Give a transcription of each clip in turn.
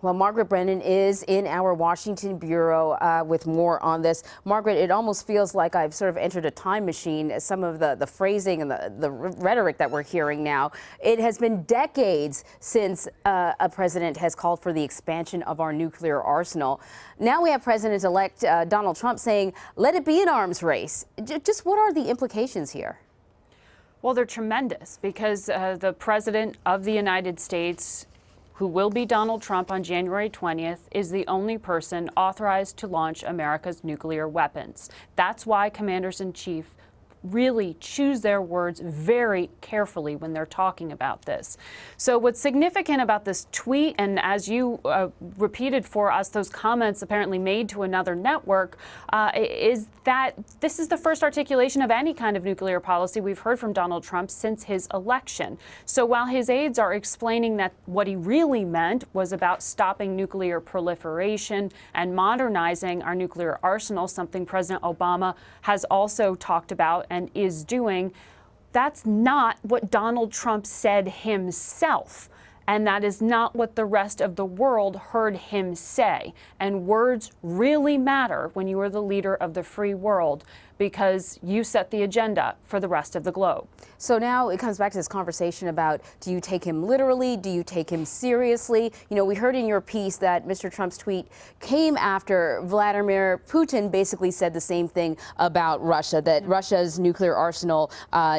Well, Margaret Brennan is in our Washington bureau with more on this. Margaret, it almost feels like I've sort of entered a time machine. Some of the phrasing and the rhetoric that we're hearing now. It has been decades since a president has called for the expansion of our nuclear arsenal. Now we have President-elect Donald Trump saying, let it be an arms race. Just what are the implications here? Well, they're tremendous because the president of the United States, who will be Donald Trump on January 20th, is the only person authorized to launch America's nuclear weapons. That's why commanders-in-chief really choose their words very carefully when they're talking about this. So what's significant about this tweet, and as you repeated for us, those comments apparently made to another network, is that this is the first articulation of any kind of nuclear policy we've heard from Donald Trump since his election. So while his aides are explaining that what he really meant was about stopping nuclear proliferation and modernizing our nuclear arsenal, something President Obama has also talked about and is doing, that's not what Donald Trump said himself. And that is not what the rest of the world heard him say. And words really matter when you are the leader of the free world, because you set the agenda for the rest of the globe. So now it comes back to this conversation about, do you take him literally? Do you take him seriously? You know, we heard in your piece that Mr. Trump's tweet came after Vladimir Putin basically said the same thing about Russia, that Russia's nuclear arsenal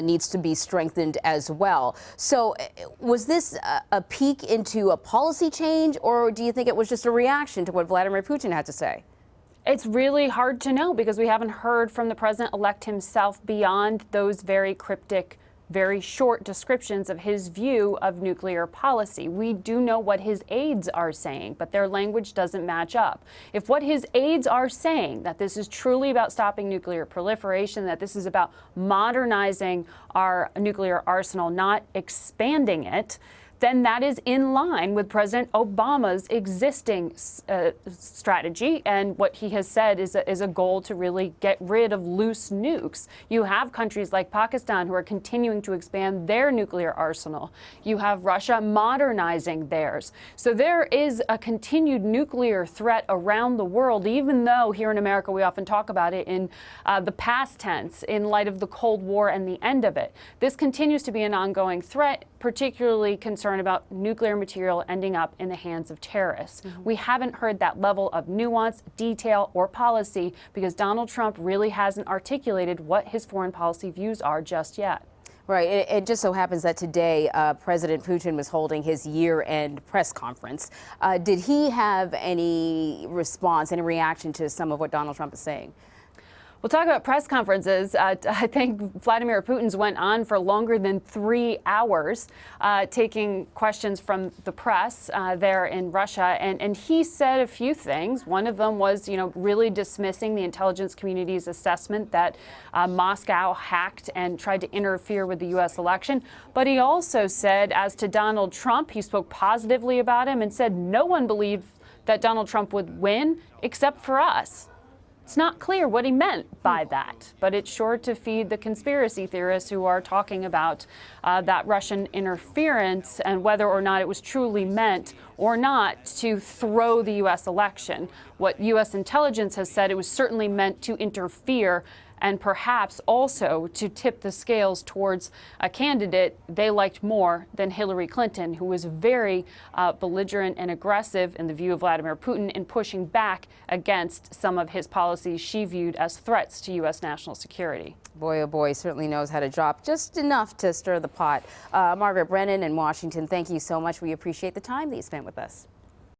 needs to be strengthened as well. So was this a peek into a policy change, or do you think it was just a reaction to what Vladimir Putin had to say? It's really hard to know because we haven't heard from the president-elect himself beyond those very cryptic, very short descriptions of his view of nuclear policy. We do know what his aides are saying, but their language doesn't match up. If what his aides are saying, that this is truly about stopping nuclear proliferation, that this is about modernizing our nuclear arsenal, not expanding it, then that is in line with President Obama's existing strategy. And what he has said is a goal to really get rid of loose nukes. You have countries like Pakistan who are continuing to expand their nuclear arsenal. You have Russia modernizing theirs. So there is a continued nuclear threat around the world, even though here in America we often talk about it in the past tense, in light of the Cold War and the end of it. This continues to be an ongoing threat, particularly concerned about nuclear material ending up in the hands of terrorists. We haven't heard that level of nuance, detail, or policy because Donald Trump really hasn't articulated what his foreign policy views are just yet. Right. It just so happens that today President Putin was holding his year-end press conference. Did he have any response, any reaction to some of what Donald Trump is saying? We'll talk about press conferences. I think Vladimir Putin's went on for longer than 3 hours, taking questions from the press there in Russia. And he said a few things. One of them was, really dismissing the intelligence community's assessment that Moscow hacked and tried to interfere with the U.S. election. But he also said, as to Donald Trump, he spoke positively about him and said no one believed that Donald Trump would win except for us. It's not clear what he meant by that, but it's sure to feed the conspiracy theorists who are talking about that Russian interference and whether or not it was truly meant or not to throw the U.S. election. What U.S. intelligence has said, it was certainly meant to interfere and perhaps also to tip the scales towards a candidate they liked more than Hillary Clinton, who was very belligerent and aggressive in the view of Vladimir Putin in pushing back against some of his policies she viewed as threats to U.S. national security. Boy, oh boy, certainly knows how to drop just enough to stir the pot. Margaret Brennan in Washington, thank you so much. We appreciate the time that you spent with us.